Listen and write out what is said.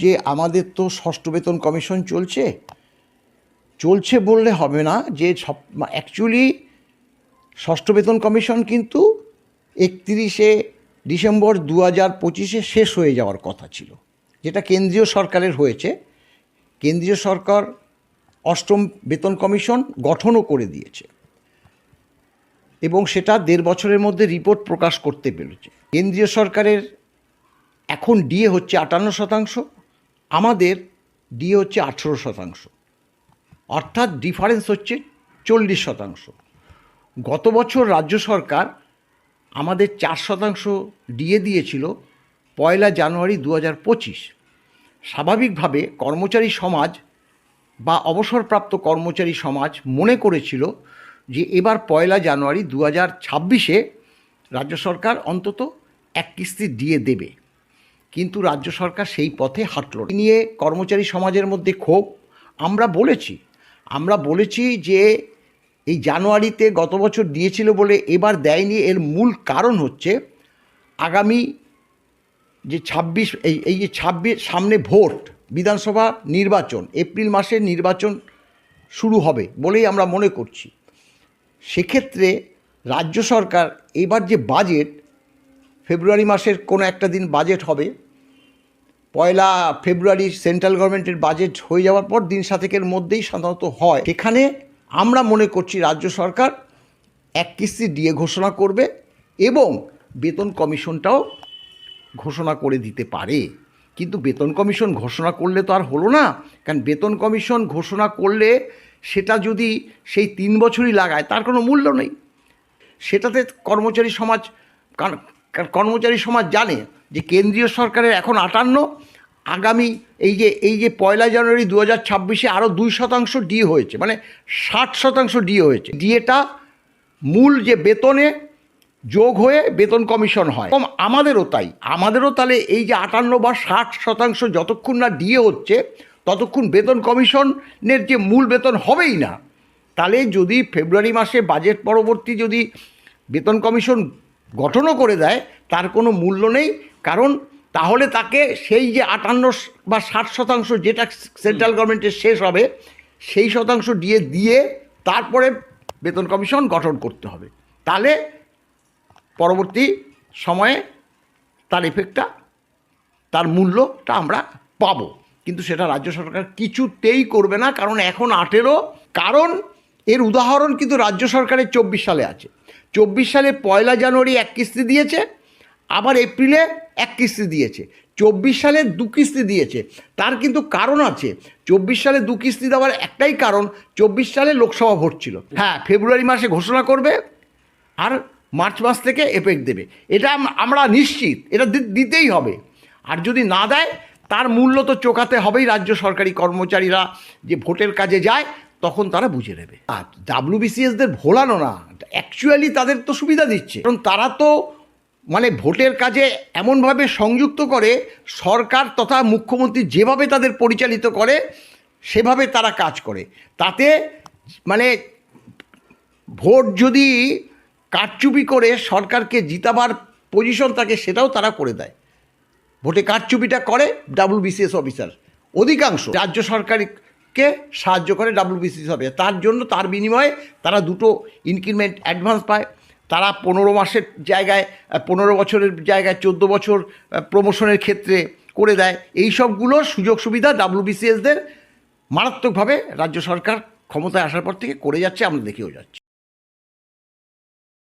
যে আমাদের তো ষষ্ঠ বেতন কমিশন চলছে বললে হবে না, যে অ্যাকচুয়ালি ষষ্ঠ বেতন কমিশন কিন্তু 31শে ডিসেম্বর 2025 শেষ হয়ে যাওয়ার কথা ছিল, যেটা কেন্দ্রীয় সরকারের হয়েছে। কেন্দ্রীয় সরকার অষ্টম বেতন কমিশন গঠনও করে দিয়েছে এবং সেটা 1.5 বছরের মধ্যে রিপোর্ট প্রকাশ করতে পেরেছে। কেন্দ্রীয় সরকারের এখন ডিএ হচ্ছে 58%, আমাদের ডিএ হচ্ছে 18%, অর্থাৎ ডিফারেন্স হচ্ছে 40%। গত বছর রাজ্য সরকার আমাদের 4% ডিএ দিয়েছিল 1 জানুয়ারি 2025। স্বাভাবিকভাবে কর্মচারী সমাজ বা অবসরপ্রাপ্ত কর্মচারী সমাজ মনে করেছিল যে এবার 1 জানুয়ারি 2026 রাজ্য সরকার অন্তত এক কিস্তি ডিএ দেবে, কিন্তু রাজ্য সরকার সেই পথে হাঁটল না। নিয়ে কর্মচারী সমাজের মধ্যে ক্ষোভ। আমরা বলেছি যে এই জানুয়ারিতে গত বছর দিয়েছিল বলে এবার দেয়নি। এর মূল কারণ হচ্ছে আগামী যে 26 সামনে ভোট, বিধানসভা নির্বাচন, এপ্রিল মাসে নির্বাচন শুরু হবে বলেই আমরা মনে করছি। সেক্ষেত্রে রাজ্য সরকার এবার যে বাজেট, ফেব্রুয়ারি মাসের কোনো একটা দিন বাজেট হবে, 1 ফেব্রুয়ারি সেন্ট্রাল গভর্নমেন্টের বাজেট হয়ে যাওয়ার পর দিন 7 মধ্যেই সাধারণত হয়। সেখানে আমরা মনে করছি রাজ্য সরকার এক কিস্তি ডিএ ঘোষণা করবে এবং বেতন কমিশনটাও ঘোষণা করে দিতে পারে। কিন্তু বেতন কমিশন ঘোষণা করলে তো আর হলো না, কারণ বেতন কমিশন ঘোষণা করলে সেটা যদি সেই 3 বছরই লাগায় তার কোনো মূল্য নেই। সেটাতে কর্মচারী সমাজ জানে যে কেন্দ্রীয় সরকারের এখন 58, আগামী এই যে 1 জানুয়ারি 2026 আরও 2% ডিএ হয়েছে, মানে 60% ডিএ হয়েছে। ডিএটা মূল যে বেতনে যোগ হয়ে বেতন কমিশন হয়। আমাদেরও তাহলে এই যে 58 বা 60% যতক্ষণ না ডিএ হচ্ছে ততক্ষণ বেতন কমিশনের যে মূল বেতন হবেই না। তাহলে যদি ফেব্রুয়ারি মাসে বাজেট পরবর্তী যদি বেতন কমিশন গঠনও করে দেয় তার কোনো মূল্য নেই, কারণ তাহলে তাকে সেই যে 58 বা 60% যেটা সেন্ট্রাল গভর্নমেন্টের শেষ হবে সেই শতাংশ দিয়ে তারপরে বেতন কমিশন গঠন করতে হবে। তাহলে পরবর্তী সময়ে তার এফেক্টটা, তার মূল্যটা আমরা পাবো। কিন্তু সেটা রাজ্য সরকার কিছুতেই করবে না, কারণ এখন 18। কারণ এর উদাহরণ কিন্তু রাজ্য সরকারের 24 সালে আছে। 24 সালে 1 জানুয়ারি এক কিস্তি দিয়েছে, আবার এপ্রিলে এক কিস্তি দিয়েছে। 24 সালে 2 কিস্তি দিয়েছে। তার কিন্তু কারণ আছে। 24 সালে 2 কিস্তি দেওয়ার একটাই কারণ, 24 সালে লোকসভা ভোট ছিল। হ্যাঁ, ফেব্রুয়ারি মাসে ঘোষণা করবে আর মার্চ মাস থেকে এফেক্ট দেবে, এটা আমরা নিশ্চিত, এটা দিতেই হবে। আর যদি না দেয় তার মূল্য তো চোকাতে হবেই। রাজ্য সরকারি কর্মচারীরা যে ভোটের কাজে যায় তখন তারা বুঝে নেবে। আর WBCSদের ভোলানো না, অ্যাকচুয়ালি তাদের তো সুবিধা দিচ্ছে, কারণ তারা তো মানে ভোটের কাজে এমনভাবে সংযুক্ত করে, সরকার তথা মুখ্যমন্ত্রী যেভাবে তাদের পরিচালিত করে সেভাবে তারা কাজ করে। তাতে মানে ভোট যদি কারচুপি করে সরকারকে জিতাবার পজিশন থাকে সেটাও তারা করে দেয়। ভোটে কারচুপিটা করে WBCS অফিসার, অধিকাংশ রাজ্য সরকারকে সাহায্য করে WBCS অফিসার। তার জন্য তার বিনিময়ে তারা 2 ইনক্রিমেন্ট অ্যাডভান্স পায়। তারা 15 মাসের জায়গায় 15 বছরের জায়গায় 14 বছর প্রমোশনের ক্ষেত্রে করে দেয়। এই সবগুলোর সুযোগ সুবিধা WBCSদের মারাত্মকভাবে রাজ্য সরকার ক্ষমতায় আসার পর থেকে করে যাচ্ছে, আমরা দেখেও যাচ্ছি।